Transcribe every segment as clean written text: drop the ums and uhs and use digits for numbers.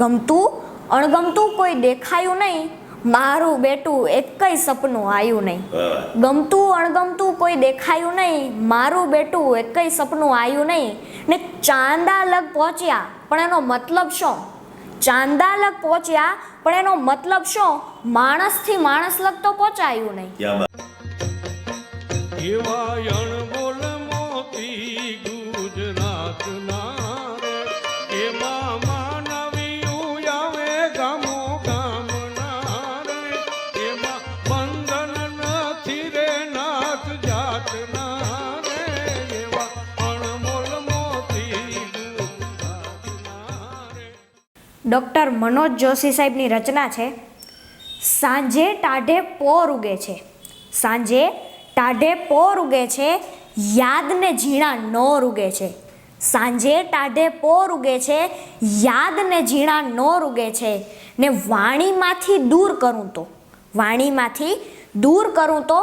ગમતું અણગમતું કોઈ દેખાયું નહીં, મારું બેટું એકેય સપનું આવ્યું નહીં. ગમતું અણગમતું કોઈ દેખાયું નહીં, મારું બેટું એકેય સપનું આવ્યું નહીં. ને ચાંદા લગ પહોંચ્યા પણ એનો મતલબ શું? ચાંદા લગ પહોંચ્યા પણ એનો મતલબ શું? માણસથી માણસ લગ તો પહોંચાયું નહીં. ડૉક્ટર મનોજ જોશી સાહેબની રચના છે. સાંજે ટાઢે પોર ઉગે છે, સાંજે ટાઢે પોર ઉગે છે, યાદને ઝીણા નોર ઉગે છે. સાંજે ટાઢે પોર ઉગે છે, યાદને ઝીણા નોર ઉગે છે. ને વાણીમાંથી દૂર કરું તો, વાણીમાંથી દૂર કરું તો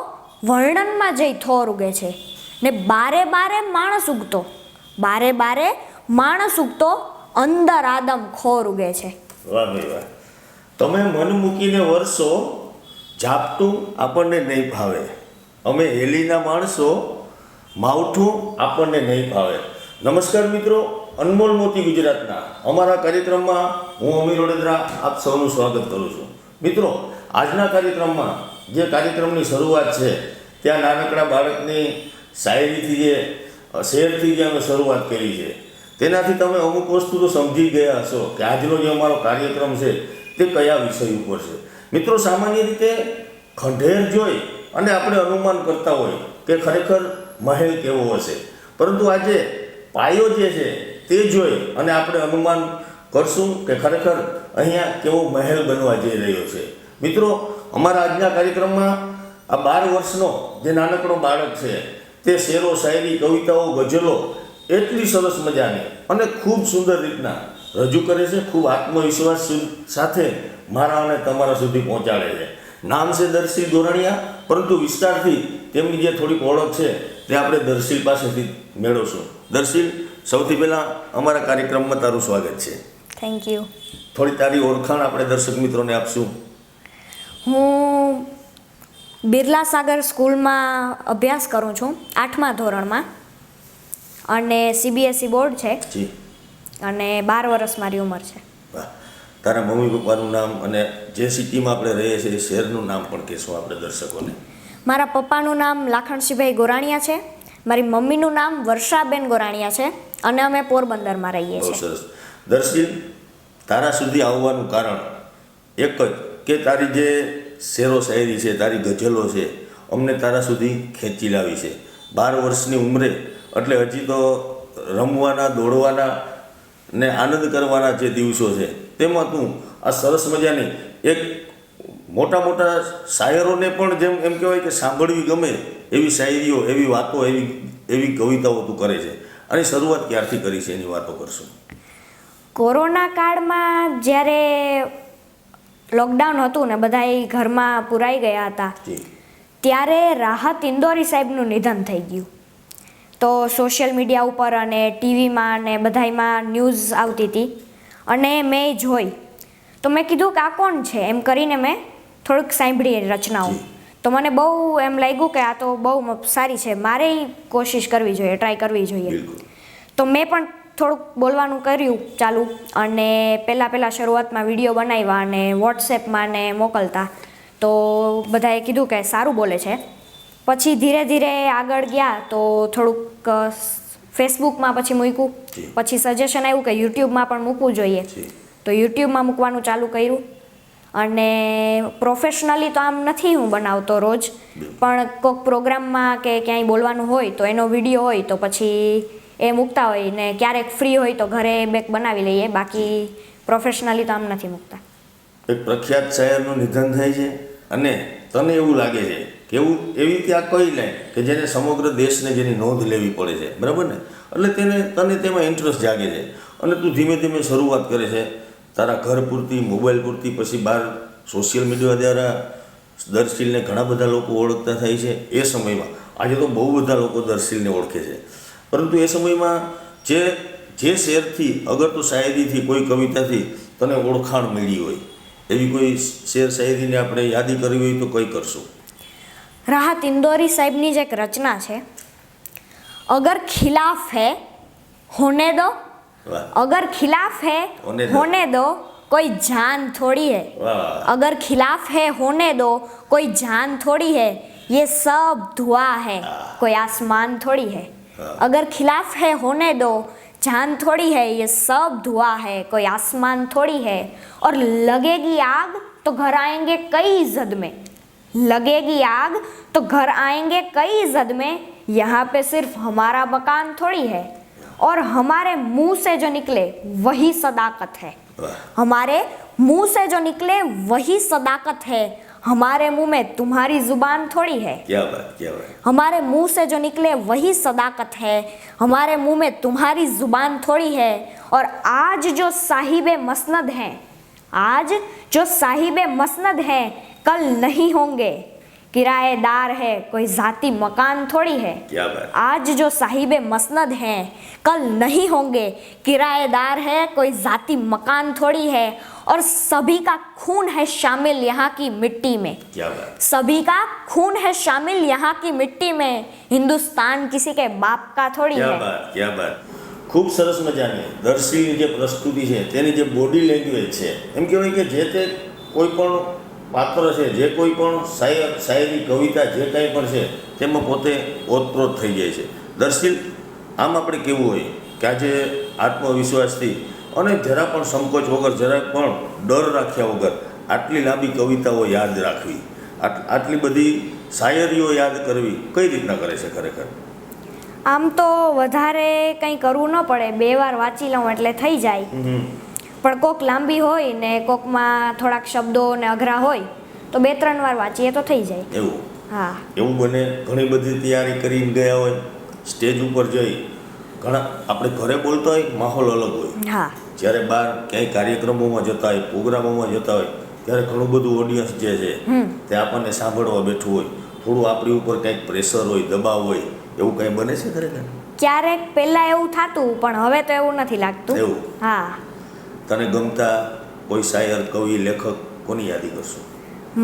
વર્ણનમાં જઈ થોર ઉગે છે. ને બારે બારે માણસ ઉગતો, બારે બારે માણસ ઉગતો, અંદર આદમ ખોર ઉગે છે. વાહ ભાઈ વાહ. તમે મન મૂકીને વરસો, ઝાપટું આપણને નહીં ભાવે. અમે હેલીના માણસો, માવઠું આપણને નહીં ભાવે. નમસ્કાર મિત્રો, અનમોલ મોતી ગુજરાતના અમારા કાર્યક્રમમાં હું અમીર વડોદરા આપ સૌનું સ્વાગત કરું છું. મિત્રો, આજના કાર્યક્રમમાં જે કાર્યક્રમની શરૂઆત છે ત્યાં નાનકડા બાળકની શાયરીથી જે શેરથી જે અમે શરૂઆત કરી છે તેનાથી તમે અમુક વસ્તુ તો સમજી ગયા હશો કે આજનો જે અમારો કાર્યક્રમ છે તે કયા વિષય ઉપર છે. મિત્રો, સામાન્ય રીતે ખંડેર જોઈ અને આપણે અનુમાન કરતા હોય કે ખરેખર મહેલ કેવો હશે, પરંતુ આજે પાયો જે છે તે જોઈ અને આપણે અનુમાન કરશું કે ખરેખર અહીંયા કેવો મહેલ બનવા જઈ રહ્યો છે. મિત્રો, અમારા આજના કાર્યક્રમમાં આ 12 વર્ષનો જે નાનકડો બાળક છે તે શેરો, શાયરી, કવિતાઓ, ગઝલો એટલી સરસ મજાની અને ખૂબ સુંદર રીતના રજૂ કરે છે. ખૂબ આત્મવિશ્વાસ સાથે મારા અને તમારા સુધી પહોંચાડે છે. નામ છે દર્શીલ ગોરાણીયા, પરંતુ વિસ્તારથી તેમની જે થોડીક ઓળખ છે તે આપણે દર્શીલ પાસેથી મેળવશું. દર્શીલ, સૌથી પહેલાં અમારા કાર્યક્રમમાં તારું સ્વાગત છે. Thank you. થોડી તારી ઓળખાણ આપણે દર્શક મિત્રોને આપશું. હું બિરલા સાગર સ્કૂલમાં અભ્યાસ કરું છું, 8મા ધોરણમાં, અને CBSE બોર્ડ છે અને 12 વર્ષ મારી ઉંમર છે. વાહ. તારા મમ્મી પપ્પાનું નામ અને જે સિટીમાં આપણે રહીએ છીએ એ શહેરનું નામ પણ કહેશું આપણે દર્શકોને. મારા પપ્પાનું નામ લાખણસિંહભાઈ ગોરાણીયા છે, મારી મમ્મીનું નામ વર્ષાબેન ગોરાણીયા છે અને અમે પોરબંદરમાં રહીએ છીએ. બહુ સરસ. દર્શિલ, તારા સુધી આવવાનું કારણ એક જ કે તારી જે શેરો શાયરી છે, તારી ગઝલો છે, અમને તારા સુધી ખેંચી લાવી છે. 12 વર્ષની ઉંમરે, એટલે હજી તો રમવાના, દોડવાના ને આનંદ કરવાના જે દિવસો છે તેમાં તું આ સરસ મજાની એક મોટા મોટા શાયરોને પણ જેમ એમ કહેવાય કે સાંભળવી ગમે એવી શાયરીઓ, એવી વાતો, એવી કવિતાઓ તું કરે છે. અને શરૂઆત ક્યારથી કરી છે એની વાતો કરશું. કોરોના કાળમાં જ્યારે લોકડાઉન હતું ને બધા ઘરમાં પુરાઈ ગયા હતા ત્યારે રાહત ઇન્દોરી સાહેબનું નિધન થઈ ગયું. તો સોશિયલ મીડિયા ઉપર અને ટીવીમાં ને બધામાં ન્યૂઝ આવતી હતી અને મેં જોઈ તો મેં કીધું કે આ કોણ છે એમ કરીને મેં થોડુંક સાંભળી રચનાઓ. તો મને બહુ એમ લાગ્યું કે આ તો બહુ સારી છે, મારે કોશિશ કરવી જોઈએ, ટ્રાય કરવી જોઈએ. તો મેં પણ થોડુંક બોલવાનું કર્યું ચાલુ, અને પહેલાં શરૂઆતમાં વિડીયો બનાવ્યા અને વોટ્સએપમાં ને મોકલતા. તો બધાએ કીધું કે સારું બોલે છે. પછી ધીરે ધીરે આગળ ગયા તો થોડુંક ફેસબુકમાં પછી મૂક્યું, પછી સજેશન આવ્યું કે યુટ્યુબમાં પણ મૂકવું જોઈએ, તો યુટ્યુબમાં મૂકવાનું ચાલુ કર્યું. અને પ્રોફેશનલી તો આમ નથી હું બનાવતો રોજ, પણ કોઈક પ્રોગ્રામમાં કે ક્યાંય બોલવાનું હોય તો એનો વિડીયો હોય તો પછી એ મૂકતા હોય, ને ક્યારેક ફ્રી હોય તો ઘરે બેક બનાવી લઈએ, બાકી પ્રોફેશનલી તો આમ નથી મૂકતા. એક પ્રખ્યાત શાયરનું નિધન થાય છે અને તને એવું લાગે છે કે એવી ત્યાં કહી લે કે જેને સમગ્ર દેશને જેની નોંધ લેવી પડે છે, બરાબર ને? એટલે તને તેમાં ઇન્ટરેસ્ટ જાગે છે અને તું ધીમે ધીમે શરૂઆત કરે છે તારા ઘર પૂરતી, મોબાઈલ પૂરતી, પછી બહાર સોશિયલ મીડિયા દ્વારા દર્શિલને ઘણા બધા લોકો ઓળખતા થાય છે. એ સમયમાં આજે તો બહુ બધા લોકો દર્શિલને ઓળખે છે, પરંતુ એ સમયમાં જે શેરથી, અગર તો શાયરીથી, કોઈ કવિતાથી તને ઓળખાણ મળી હોય એવી કોઈ શેર શાયરીને આપણે યાદી કરવી હોય તો કઈ કરશું? રાહત ઇંદોરી સાહેબની જ એક રચના છે, અગર ખિલાફ હૈ હોને દો, વાહ अगर खिलाफ है होने दो कोई जान थोड़ी है, વાહ अगर खिलाफ है होने दो कोई जान थोड़ी है, ये सब धुआं है कोई आसमान थोड़ी है, अगर खिलाफ है होने दो जान थोड़ी है, ये सब धुआं है कोई आसमान थोड़ी है, और लगेगी आग तो घर आएंगे कई जद में, लगेगी आग तो घर आएंगे कई जद में, यहाँ पे सिर्फ हमारा मकान थोड़ी है, और हमारे मुंह से जो निकले वही सदाकत है, વાહ हमारे मुंह से जो निकले वही सदाकत है, हमारे मुंह में तुम्हारी जुबान थोड़ी है, ક્યાં વાત, ક્યાં વાત. हमारे मुंह से जो निकले वही सदाकत है, हमारे मुंह में तुम्हारी जुबान थोड़ी है, और आज जो साहिबे मसनद हैं, आज जो साहिबे मसनद हैं कल नहीं होंगे, किराएदार है कोई जाती मकान थोड़ी है, ક્યાં વાત. आज जो साहिबे मसनद हैं कल नहीं होंगे, किराएदार है कोई जाती मकान थोड़ी है, और सभी का खून है शामिल यहाँ की मिट्टी में, ક્યાં વાત. सभी का खून है शामिल यहाँ की मिट्टी में, हिंदुस्तान किसी के बाप का थोड़ी ક્યાં है। વાત, ક્યાં વાત. ખૂબ સરસ મજાની દર્શીની જે પ્રસ્તુતિ છે તેની જે બોડી લેંગ્વેજ છે એમ કહેવાય કે જે તે કોઈ પણ પાત્ર છે, જે કોઈ પણ શાયરી કવિતા જે કાંઈ પણ છે તેમાં પોતે ઓતપ્રોત થઈ જાય છે. દર્શીલ આમ આપણે કેવું હોય કે આજે આત્મવિશ્વાસથી અને જરા પણ સંકોચ વગર, જરા પણ ડર રાખ્યા વગર આટલી લાંબી કવિતાઓ યાદ રાખવી, આટલી બધી શાયરીઓ યાદ કરવી કઈ રીતના કરે છે ખરેખર? આમ તો વધારે કંઈ કરવું ન પડે, 2 વાર વાંચી લઉં એટલે થઈ જાય, પણ કોક લાંબી હોય ને કોકમાં થોડાક શબ્દો ને અઘરા હોય તો 2-3 વાર વાંચીએ તો થઈ જાય. એવું હા, એવું બને ઘણી બધી તૈયારી કરીને ગયા હોય, સ્ટેજ ઉપર જઈ ઘણા આપણે ઘરે બોલતા હોય માહોલ અલગ હોય, હા, જ્યારે બહાર ક્યાંય કાર્યક્રમોમાં જતા હોય, પ્રોગ્રામોમાં જતા હોય ત્યારે ઘણું બધું ઓડિયન્સ જે છે તે આપણને સાંભળવા બેઠું હોય, થોડું આપણી ઉપર કંઈક પ્રેશર હોય, દબાવ હોય, એવું કંઈ બને છે ખરેખર? ક્યારેક પહેલાં એવું થતું પણ હવે તો એવું નથી લાગતું. એવું? હા, તને ગમતા કોઈ શાયર, કવિ, લેખક કોની યાદી કરશો?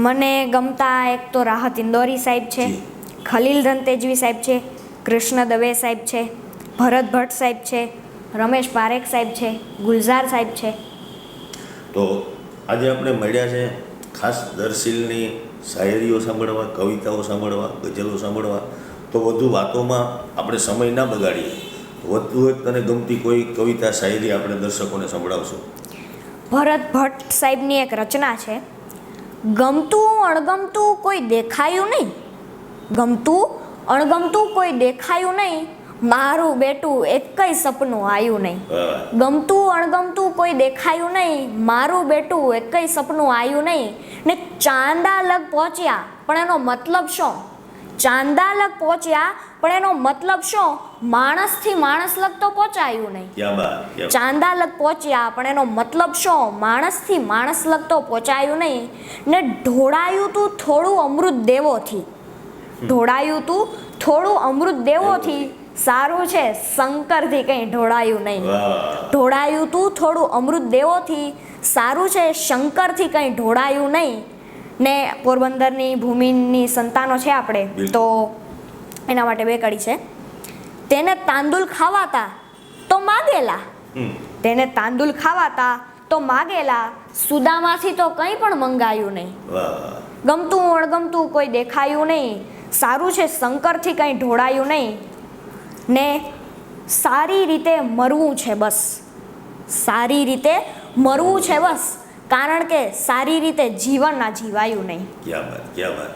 મને ગમતા એક તો રાહત ઇંદોરી સાહેબ છે, જી. ખલીલ રનતેજવી સાહેબ છે, કૃષ્ણ દવે સાહેબ છે, ભરત ભટ્ટ સાહેબ છે, રમેશ પારેખ સાહેબ છે, ગુલઝાર સાહેબ છે. તો આજે આપણે મળ્યા છે ખાસ દર્શીલની શાયરીઓ સાંભળવા, કવિતાઓ સાંભળવા, ગઝલો સાંભળવા. તો વધુ વાતોમાં આપણે સમય ના બગાડીએ, વધુ એક તને ગમતી કોઈ કવિતા, શાયરી આપણે દર્શકોને સંભળાવશો? ભરત ભટ્ટ સાહેબની એક રચના છે, ગમતું અણગમતું કોઈ દેખાયું નહીં, ગમતું અણગમતું કોઈ દેખાયું નહીં, મારું બેટું એકય સપનું આવ્યું નહીં, વાહ, ગમતું અણગમતું કોઈ દેખાયું નહીં, મારું બેટું એકય સપનું આવ્યું નહીં, ને ચાંદા લગ પહોંચ્યા પણ એનો મતલબ શું, ચાંદા લગ પહોંચ્યા પણ એનો મતલબ શું, માણસથી માણસ લગ તો પહોંચાયું નહીં, ક્યાં બાત, ક્યાં ચાંદા લગ પહોંચ્યા પણ એનો મતલબ શું, માણસથી માણસ લગ તો પહોંચાયું નહીં, ને ઢોળાયું તું થોડું અમૃત દેવોથી, ઢોળાયું તું થોડું અમૃત દેવોથી, સારું છે શંકરથી કંઈ ઢોળાયું નહીં, વાહ, ઢોળાયું તું થોડું અમૃત દેવોથી, સારું છે શંકરથી કંઈ ઢોળાયું નહીં. ને પોરબંદરની ભૂમિની સંતાનો છે આપણે, બિલકુલ. તો એના માટે 2 કડી છે. તેને તાંદુલ ખાવાતા તો માગેલા, તેને તાંદુલ ખાવાતા તો માગેલા, સુદામાંથી તો કંઈ પણ મંગાયું નહીં, વાહ, ગમતું અણગમતું કોઈ દેખાયું નહીં, સારું છે શંકરથી કંઈ ઢોળાયું નહીં, ને સારી રીતે મરવું છે બસ, સારી રીતે મરવું છે બસ, કારણ કે સારી રીતે જીવન ના જીવાયું નહીં. ક્યાં બાત, ક્યાં બાત.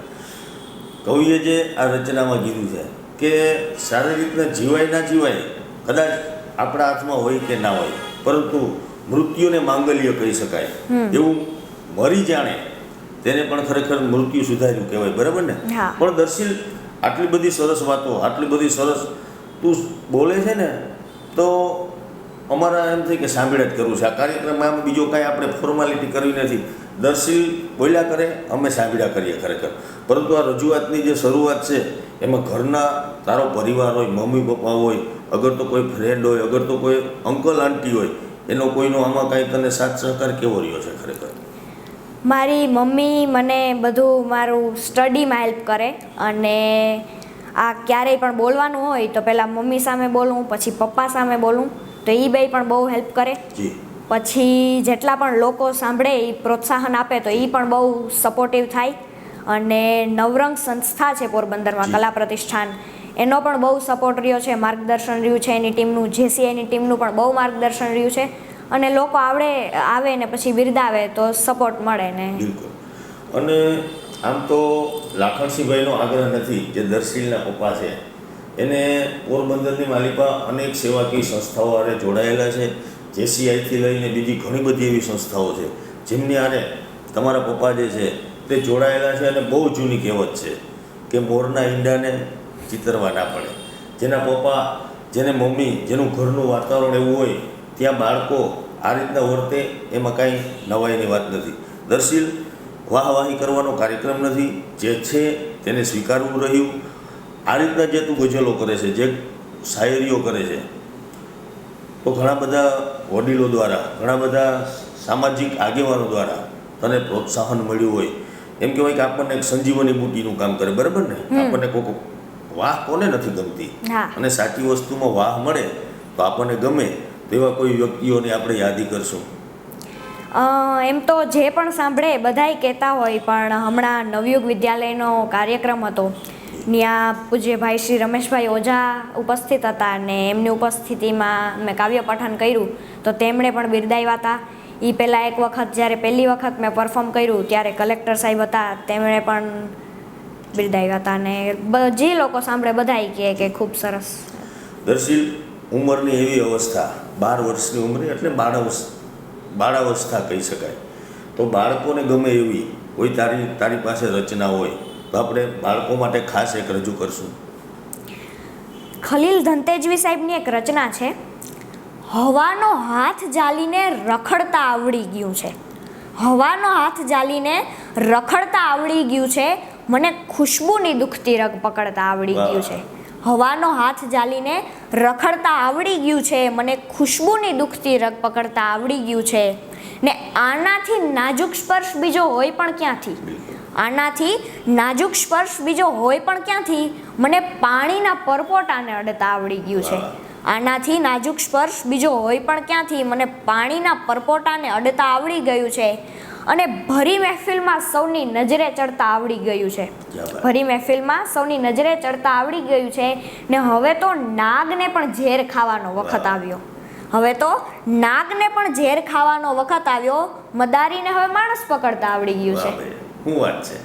કવિએ જે આ રચનામાં કીધું છે કે સારી રીતના જીવાય ના જીવાય કદાચ આપણા હાથમાં હોય કે ના હોય, પરંતુ મૃત્યુને માંગલ્ય કહી શકાય એવું મરી જાણે તેને પણ ખરેખર મૃત્યુ સુધાર્યું કહેવાય, બરાબર ને? હા. પણ દર્શીલ આટલી બધી સરસ વાતો, આટલી બધી સરસ તું બોલે છે ને, તો અમારા એમ થાય કે સાંભળ્યા જ કરવું છે. આ કાર્યક્રમમાં આમ બીજો કાંઈ આપણે ફોર્માલિટી કરવી નથી, દર્શીલ બોલ્યા કરે, અમે સાંભળ્યા કરીએ ખરેખર. પરંતુ આ રજૂઆતની જે શરૂઆત છે એમાં ઘરના તારો પરિવાર હોય, મમ્મી પપ્પા હોય, અગર તો કોઈ ફ્રેન્ડ હોય, અગર તો કોઈ અંકલ આંટી હોય, એનો કોઈનો આમાં કાંઈ તને સાથ સહકાર કેવો રહ્યો છે ખરેખર? મારી મમ્મી મને બધું મારું સ્ટડીમાં હેલ્પ કરે, અને આ ક્યારેય પણ બોલવાનું હોય તો પહેલાં મમ્મી સામે બોલું, પછી પપ્પા સામે બોલું, તો એ બે પણ બહુ હેલ્પ કરે. જી. પછી જેટલા પણ લોકો સાંભળે એ પ્રોત્સાહન આપે તો એ પણ બહુ સપોર્ટિવ થાય. અને નવરંગ સંસ્થા છે પોરબંદરમાં, કલા પ્રતિષ્ઠાન, એનો પણ બહુ સપોર્ટ રહ્યો છે, માર્ગદર્શન રહ્યું છે એની ટીમનું, જેસીઆઈની ટીમનું પણ બહુ માર્ગદર્શન રહ્યું છે. અને લોકો આવે ને પછી બિરદાવે તો સપોર્ટ મળે ને. બિલકુલ. અને આમ તો લાખણસિંહભાઈનો આગ્રહ નથી, જે દર્શીલના પપ્પા છે એને પોરબંદરની માલિકા અનેક સેવાકીય સંસ્થાઓ આરે જોડાયેલા છે. જેસીઆઈથી લઈને બીજી ઘણી બધી એવી સંસ્થાઓ છે જેમની આરે તમારા પપ્પા જે છે તે જોડાયેલા છે. અને બહુ જૂની કહેવત છે કે મોરના ઈંડાને ચિતરવા ના પડે. જેના પપ્પા, જેને મમ્મી, જેનું ઘરનું વાતાવરણ એવું હોય ત્યાં બાળકો આ રીતના વર્તે એમાં કાંઈ નવાઈની વાત નથી. દર્શીલ વાહવાહી કરવાનો કાર્યક્રમ નથી, જે છે તેને સ્વીકારવું રહ્યું. આ રીતના જે તું ગઝલો કરે છે, જે શાયરીઓ કરે છે, તો ઘણા બધા વડીલો દ્વારા, ઘણા બધા સામાજિક આગેવાનો દ્વારા તને પ્રોત્સાહન મળ્યું હોય. એમ કહેવાય કે આપણને એક સંજીવની બુટીનું કામ કરે, બરાબર ને? આપણને કોક વાહ કોને નથી ગમતી? અને સાચી વસ્તુમાં વાહ મળે તો આપણને ગમે. તેવા કોઈ વ્યક્તિઓને આપણે યાદી કરશું? એમ તો જે પણ સાંભળે બધાય કહેતા હોય, પણ હમણાં નવયુગ વિદ્યાલયનો કાર્યક્રમ હતો, ત્યાં પૂજ્ય ભાઈ શ્રી રમેશભાઈ ઓઝા ઉપસ્થિત હતા, અને એમની ઉપસ્થિતિમાં મેં કાવ્ય પઠન કર્યું તો તેમણે પણ બિરદાવ્યા હતા. એ પહેલાં એક વખત જ્યારે પહેલી વખત મેં પરફોર્મ કર્યું ત્યારે કલેક્ટર સાહેબ હતા, તેમણે પણ બિરદાવ્યા હતા. અને જે લોકો સાંભળે બધાય કહે કે ખૂબ સરસ. દર્શીલ, ઉંમરની એવી અવસ્થા, 12 વર્ષની ઉંમરે એટલે બાળાવસ્થા કહી શકાય. તો બાળકોને ગમે એવી કોઈ તારી પાસે રચના હોય તો આપણે બાળકો માટે ખાસ એક રજૂ કરશું. ખલીલ ધનતેજવી સાહેબની એક રચના છે, હવાનો હાથ જાલીને રખડતા આવડી ગયું છે. હવાનો હાથ જાલીને રખડતા આવડી ગયું છે, મને ખુશ્બુની દુખતી રગ પકડતા આવડી ગયું છે. હવાનો હાથ જાલીને રખડતા આવડી ગયું છે, મને ખુશ્બુની દુખતી રગ પકડતા આવડી ગયું છે. ને આનાથી નાજુક સ્પર્શ બીજો હોય પણ ક્યાંથી? આનાથી નાજુક સ્પર્શ બીજો હોય પણ ક્યાંથી? મને પાણીના પરપોટાને અડતા આવડી ગયું છે. આનાથી નાજુક સ્પર્શ બીજો હોય પણ ક્યાંથી? મને પાણીના પરપોટાને અડતા આવડી ગયું છે. અને ભરી મહેફિલમાં સૌની નજરે ચડતા આવડી ગયું છે. ભરી મહેફિલમાં સૌની નજરે ચડતા આવડી ગયું છે. ને હવે તો નાગને પણ ઝેર ખાવાનો વખત આવ્યો. હવે તો નાગને પણ ઝેર ખાવાનો વખત આવ્યો. મદારીને હવે માણસ પકડતા આવડી ગયું છે. શું વાત છે!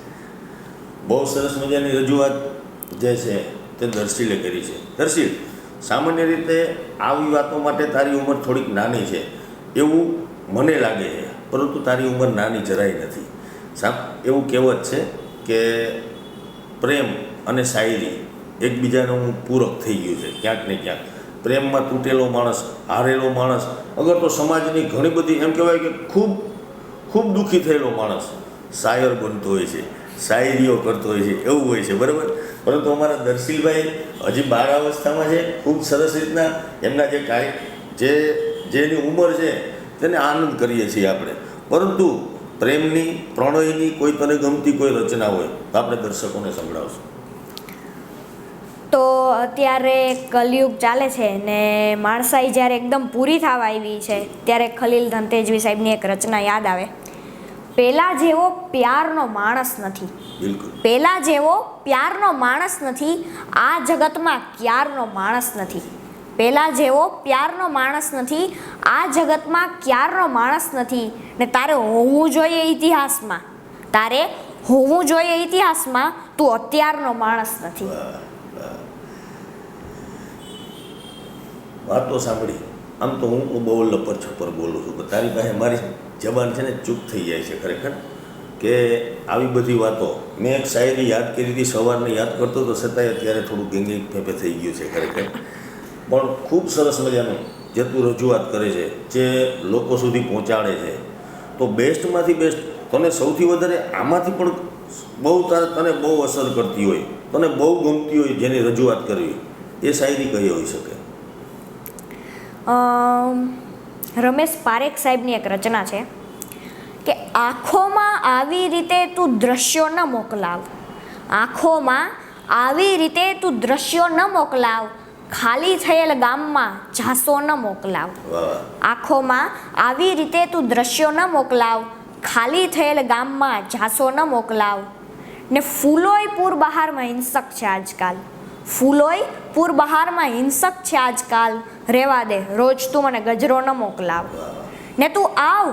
બહુ સરસ મજાની રજૂઆત જે છે તે દર્શીલે કરી છે. દર્શીલ, સામાન્ય રીતે આવી વાતો માટે તારી ઉંમર થોડીક નાની છે એવું મને લાગે છે, પરંતુ તારી ઉંમર નાની જરાય નથી. એવું કહેવત છે કે પ્રેમ અને શાયરી એકબીજાનું પૂરક થઈ ગયું છે ક્યાંક ને ક્યાંક. પ્રેમમાં તૂટેલો માણસ, હારેલો માણસ, અગર તો સમાજની ઘણી બધી એમ કહેવાય કે ખૂબ ખૂબ દુઃખી થયેલો માણસ શાયર બનતો હોય છે, શાયરીઓ કરતો હોય છે, એવું હોય છે, બરાબર? પરંતુ અમારા દર્શીલભાઈ હજી બાળાવસ્થામાં છે. ખૂબ સરસ રીતના એમના જેની ઉંમર છે તેને આનંદ કરીએ છીએ આપણે. પરંતુ પ્રેમની, પ્રણયની કોઈ તને ગમતી કોઈ રચના હોય તો આપણે દર્શકોને સંભળાવશું. તો અત્યારે કલયુગ ચાલે છે ને માણસાઈ જ્યારે એકદમ પૂરી થવા આવી છે ત્યારે ખલીલ ધનતેજવી સાહેબની એક રચના યાદ આવે. પેલા જેવો પ્યારનો માણસ નથી. બિલકુલ. પેલા જેવો પ્યારનો માણસ નથી, આ જગતમાં ક્યારનો માણસ નથી. પેલા જેવો પ્યારનો માણસ નથી, આ જગતમાં ક્યારનો માણસ નથી. ને તારે હોવું જોઈએ ઇતિહાસમાં, તારે હોવું જોઈએ ઇતિહાસમાં, તું અત્યારનો માણસ નથી. વાતો સાંભળી આમ તો હું બહુ લપર છપર બોલું છું, પણ તારી પાસે મારી જબાન છે ને ચૂપ થઈ જાય છે ખરેખર. કે આવી બધી વાતો મેં એક શાયરી યાદ કરી હતી, સવારને યાદ કરતો તો છતાંય અત્યારે થોડું ગેંગી ફેફે થઈ ગયું છે ખરેખર. પણ ખૂબ સરસ મજાનું જે તું રજૂઆત કરે છે, જે લોકો સુધી પહોંચાડે છે, તો બેસ્ટમાંથી બેસ્ટ તને સૌથી વધારે આમાંથી પણ બહુ તને બહુ અસર કરતી હોય, તને બહુ ગમતી હોય જેની રજૂઆત કરવી, એ શાયરી કઈ હોઈ શકે? રમેશ પારેખ સાહેબની એક રચના છે કે આંખોમાં આવી રીતે તું દ્રશ્યો ન મોકલાવ, આંખોમાં આવી રીતે તું દ્રશ્યો ન મોકલાવ, ખાલી થયેલ ગામમાં ઝાંસો ન મોકલાવ. આંખોમાં આવી રીતે તું દ્રશ્યો ન મોકલાવ, ખાલી થયેલ ગામમાં ઝાંસો ન મોકલાવ. ને ફૂલોય પૂર બહારમાં હિંસક છે આજકાલ, ફૂલોય પૂર બહારમાં હિંસક છે આજકાલ, રેવા દે રોજ તું મને ગજરો ન મોકલાવ. ને તું આવ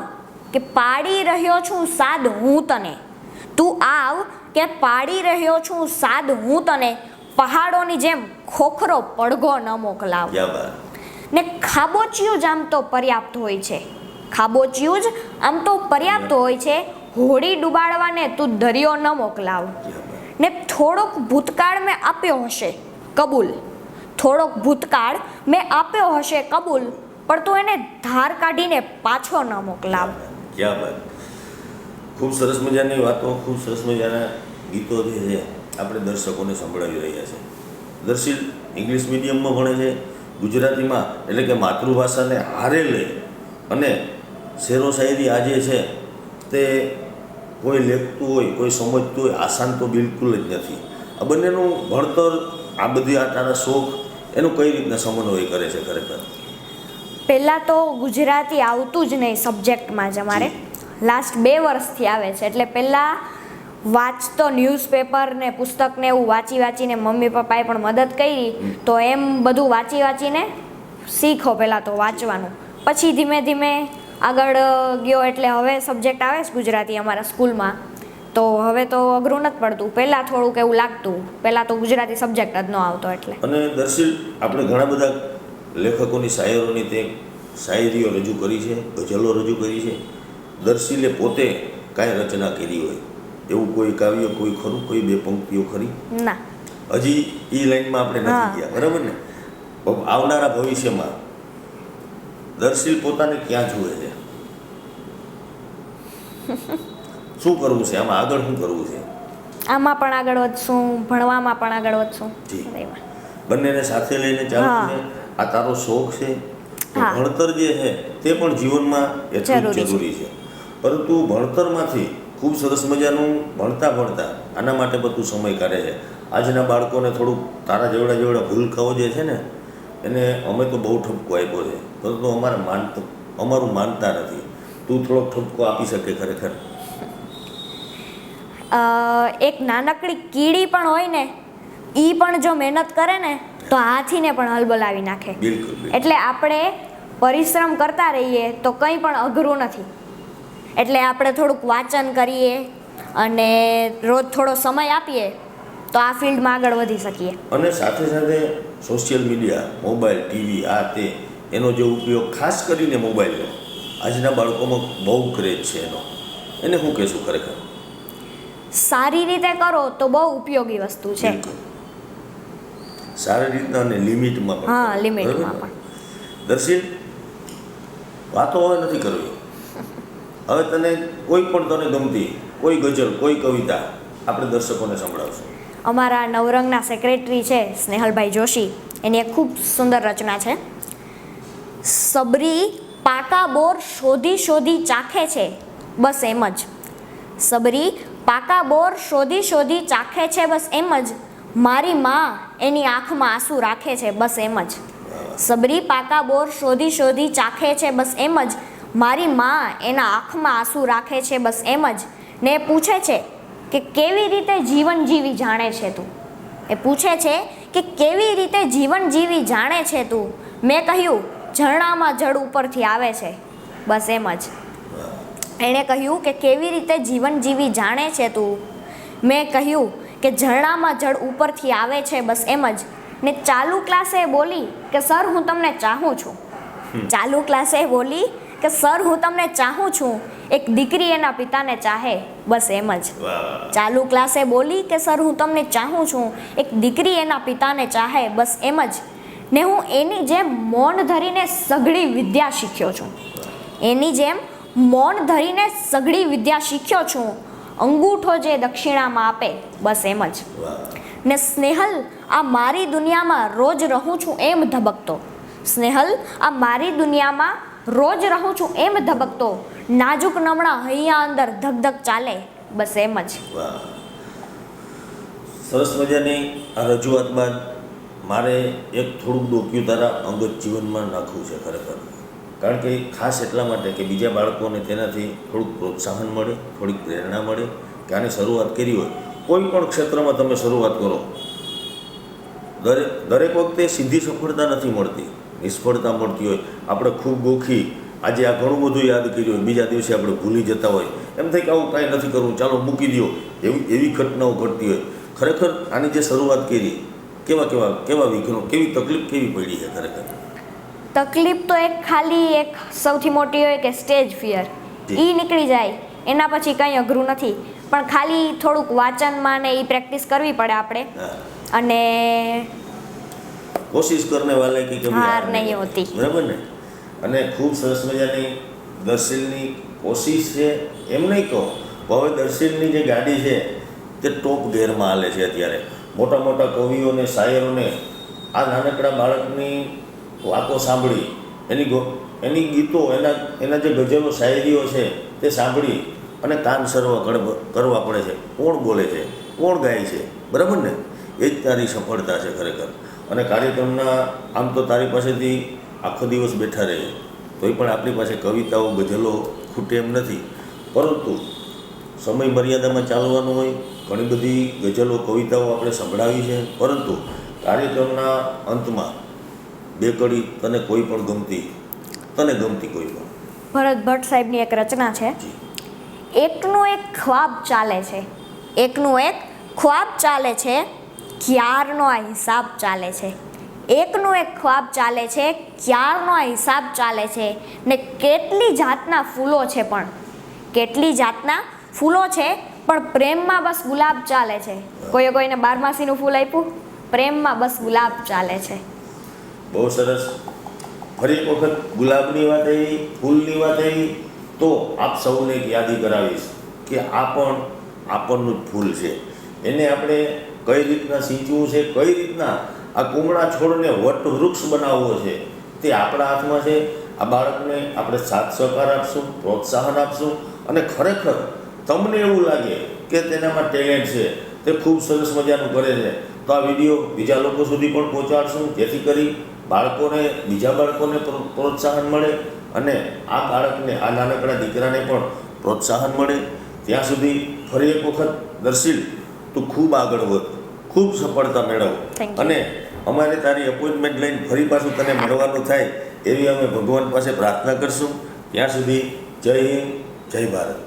કે પાડી રહ્યો છું સાદ હું તને, તું આવ કે પાડી રહ્યો છું સાદ હું તને, પહાડોની જેમ ખોખરો પડઘો ન મોકલાવ. ને ખાબોચિયું જ આમ તો પર્યાપ્ત હોય છે, ખાબોચિયું જ આમ તો પર્યાપ્ત હોય છે, હોડી ડુબાડવાને તું દરિયો ન મોકલાવ. ને થોડોક ભૂતકાળ મેં આપ્યો હશે કબૂલ, થોડોક ભૂતકાળ મેં આપ્યો હશે કબૂલ, પણ તું એને ધાર કાઢીને પાછો ન મોકલાવ. ક્યાં વાત, ખૂબ સરસ મજાની વાતો, ખૂબ સરસ મજાના ગીતો જે છે આપણે દર્શકોને સંભળાવી રહ્યા છે. દર્શિલ ઇંગ્લિશ મીડિયમમાં ભણે છે, ગુજરાતીમાં એટલે કે માતૃભાષાને હારે લઈ અને શેરો શાયરી આજે છે તે કોઈ લેખતું હોય, કોઈ સમજતું હોય, આસાન તો બિલકુલ જ નથી. આ બંનેનું ભણતર, આ બધી આ તારા શોખ, એનું કઈ રીતના સમન્વય કરે છે ખરેખર? પહેલાં તો ગુજરાતી આવતું જ નહીં સબ્જેક્ટમાં જ અમારે, લાસ્ટ 2 વર્ષથી આવે છે. એટલે પહેલાં વાંચતો ન્યૂઝપેપર ને પુસ્તક ને એવું વાંચીને મમ્મી પપ્પાએ પણ મદદ કરી, તો એમ બધું વાંચીને શીખો પહેલાં તો વાંચવાનું. પછી ધીમે ધીમે આગળ ગયો એટલે હવે સબ્જેક્ટ આવે છે ગુજરાતી અમારા સ્કૂલમાં, તો હવે તો અઘરું નથી પડતું. પહેલાં થોડુંક એવું લાગતું, પહેલાં તો ગુજરાતી સબ્જેક્ટ જ ન આવતો એટલે. અને દર્શિલ આપણે ઘણા બધા લેખકોની શાયરોની તે શાયરીઓ રજૂ કરી છે, ગઝલો રજૂ કરી છે. દર્શિલે પોતે કાંઈ રચના કરી હોય એવું કોઈ કાવ્ય કોઈ ખરું, કોઈ 2 પંક્તિઓ ખરી? ના, હજી એ લાઈનમાં આપણે નથી ગયા, બરાબર ને? આવનારા ભવિષ્યમાં દર્શિલ પોતાને ક્યાં જુએ છે? શું કરવું છે આમાં, આગળ શું કરવું છે? આમાં પણ આગળ વધશું, ભણવામાં પણ આગળ વધશું. બંનેને સાથે લઈને ચાલવું છે. આ તારો શોખ છે, ભણતર જે છે તે પણ જીવનમાં એટલું જ જરૂરી છે. પરંતુ ભણતરમાંથી ખૂબ સરસ મજાનું ભણતા આના માટે બધું સમય કાઢે છે. આજના બાળકોને થોડુંક તારા જેવડા ભૂલકાઓ જે છે ને એને અમે તો બહુ ઠપકો આપ્યો છે, પરંતુ અમારું માનતા નથી. તું થોડોક ઠપકો આપી શકે ખરેખર? એક નાનકડી કીડી પણ હોય ને, એ પણ જો મહેનત કરે ને તો હાથીને પણ હલબલાવી નાખે. એટલે આપણે પરિશ્રમ કરતા રહીએ તો કંઈ પણ અઘરું નથી. એટલે આપણે થોડુંક વાંચન કરીએ અને રોજ થોડો સમય આપીએ તો આ ફિલ્ડમાં આગળ વધી શકીએ. અને સાથે સાથે સોશિયલ મીડિયા, મોબાઈલ, ટીવી, આ તે એનો જે ઉપયોગ, ખાસ કરીને મોબાઈલનો આજના બાળકોમાં બહુ ક્રેઝ છે એને શું કહેશું ખરેખર? સારી રીતે કરો તો બહુ ઉપયોગી વસ્તુ છે. સારી રીતના અને લિમિટમાં પણ. હા, લિમિટમાં પણ. દર્શિલ, વાતો હવે નથી કરવી. હવે તને કોઈ પણ તને ગમતી કોઈ ગઝલ, કોઈ કવિતા આપણે દર્શકોને સંભળાવશું. અમારા નવરંગના સેક્રેટરી છે સ્નેહલભાઈ જોશી, એની એક ખૂબ સુંદર રચના છે. સબરી પાકા બોર શોધી ચાખે છે બસ એમ જ, સબરી પાકા બોર શોધી ચાખે છે બસ એમ જ, મારી માં એની આંખમાં આંસુ રાખે છે બસ એમ જ. સબરી પાકા બોર શોધી ચાખે છે બસ એમ જ, મારી માં એના આંખમાં આંસુ રાખે છે બસ એમ જ. ને એ પૂછે છે કે કેવી રીતે જીવન જીવી જાણે છે તું, એ પૂછે છે કે કેવી રીતે જીવન જીવી જાણે છે તું. મેં કહ્યું ઝરણામાં જળ ઉપરથી આવે છે બસ એમ જ. એણે કહ્યું કે કેવી રીતે જીવન જીવી જાણે છે તું. મેં કહ્યું કે ઝરણામાં જળ ઉપરથી આવે છે બસ એમ જ. ને ચાલુ ક્લાસે બોલી કે સર હું તમને ચાહું છું, ચાલુ ક્લાસે બોલી કે સર હું તમને ચાહું છું, એક દીકરી એના પિતાને ચાહે બસ એમ જ. ચાલુ ક્લાસે બોલી કે સર હું તમને ચાહું છું, એક દીકરી એના પિતાને ચાહે બસ એમ જ. ને હું એની જેમ મૌન ધરીને સઘળી વિદ્યા શીખ્યો છું, એની જેમ મૌન ધરીને સઘળી વિદ્યા શીખ્યો છું, અંગૂઠો જે દક્ષિણામાં આપે બસ એમ જ. ને સ્નેહલ આ મારી દુનિયામાં રોજ રહું છું એમ ધબકતો, સ્નેહલ આ મારી દુનિયામાં રોજ રહું છું એમ ધબકતો, નાજુક નમણા હૈયા અંદર ધક ધક ચાલે, બસ એમ જ. વાહ, સરસ મજાની આ રજૂઆત બાદ મારે એક થોડુંક ડોક્યું તારા અંગત જીવનમાં નાખવું છે ખરેખર. કારણ કે ખાસ એટલા માટે કે બીજા બાળકોને તેનાથી થોડુંક પ્રોત્સાહન મળે, થોડીક પ્રેરણા મળે કે આની શરૂઆત કરી હોય. કોઈ પણ ક્ષેત્રમાં તમે શરૂઆત કરો, દરેક વખતે સીધી સફળતા નથી મળતી, નિષ્ફળતા મળતી હોય. આપણે ખૂબ ગોખી આજે આ ઘણું બધું યાદ કર્યું હોય, બીજા દિવસે આપણે ભૂલી જતા હોય, એમ થાય કે આવું કાંઈ નથી કરવું, ચાલો મૂકી દો, એવી ઘટનાઓ ઘટતી હોય. ખરેખર આની જે શરૂઆત કરી, કેવા વિઘ્નો, કેવી તકલીફ કેવી પડી છે ખરેખર? તકલીફ તો ખાલી એક સૌથી મોટી હોય કે સ્ટેજ ફિયર, એ નીકળી જાય એના પછી કંઈ અઘરું નથી. પણ ખાલી થોડુંક વાંચનમાં ને એ પ્રેક્ટિસ કરવી પડે આપણે, અને કોશિશ કરને વાલે કી કભી હાર નહીં હોતી. બરાબર ને? અને ખૂબ સરસ મજાની દર્શિલની કોશિશ છે એમ નહીં કહો, હવે દર્શિલની જે ગાડી છે તે ટોપ ગેરમાં હાલે છે અત્યારે. મોટા મોટા કવિઓને, શાયરોને આ નાનકડા બાળકની વાતો સાંભળી, એની ગીતો, એના જે ગઝલો શાયરીઓ છે તે સાંભળી અને કાન સર્વ કરવા પડે છે. કોણ બોલે છે, કોણ ગાય છે, બરાબર ને? એ જ તારી સફળતા છે ખરેખર. અને કાર્યક્રમના આમ તો તારી પાસેથી આખો દિવસ બેઠા રહીએ તોય પણ આપણી પાસે કવિતાઓ, ગઝલો ખૂટે એમ નથી. પરંતુ સમય મર્યાદામાં ચાલવાનું હોય, ઘણી બધી ગઝલો, કવિતાઓ આપણે સંભળાવી છે. પરંતુ કાર્યક્રમના અંતમાં બે કડી તને કોઈ પણ ગમતી કોઈ પણ. ભરત ભટ્ટ સાહેબની એક રચના છે, એકનું એક ખ્વાબ ચાલે છે, એકનું એક ખ્વાબ ચાલે છે, ક્યારનો આ હિસાબ ચાલે છે. એકનું એક ખ્વાબ ચાલે છે, ક્યારનો આ હિસાબ ચાલે છે. ને કેટલી જાતના ફૂલો છે, પણ કેટલી જાતના ફૂલો છે, પણ પ્રેમમાં બસ ગુલાબ ચાલે છે. કોઈને 12માસીનું ફૂલ આપ્યું, પ્રેમમાં બસ ગુલાબ ચાલે છે. બહુ સરસ. ફરી એક વખત ગુલાબની વાત આવી, ફૂલની વાત આવી, તો આપ સૌને એક યાદી કરાવીશ કે આ પણ આપણનું જ ફૂલ છે. એને આપણે કઈ રીતના સિંચવું છે, કઈ રીતના આ કુમળા છોડને વટવૃક્ષ બનાવવો છે, તે આપણા હાથમાં છે. આ બાળકને આપણે સાથ સહકાર આપશું, પ્રોત્સાહન આપશું, અને ખરેખર તમને એવું લાગે કે તેનામાં ટેલેન્ટ છે, તે ખૂબ સરસ મજાનું કરે છે, તો આ વિડીયો બીજા લોકો સુધી પણ પહોંચાડશું, જેથી કરી બીજા બાળકોને પ્રોત્સાહન મળે અને આ બાળકને, આ નાનકડા દીકરાને પણ પ્રોત્સાહન મળે. ત્યાં સુધી ફરી એક વખત દર્શિલ, તું ખૂબ આગળ વધ, ખૂબ સફળતા મેળવ, અને અમારે તારી એપોઇન્ટમેન્ટ લઈને ફરી પાછું તને મળવાનું થાય એવી અમે ભગવાન પાસે પ્રાર્થના કરશું. ત્યાં સુધી જય હિન્દ, જય ભારત.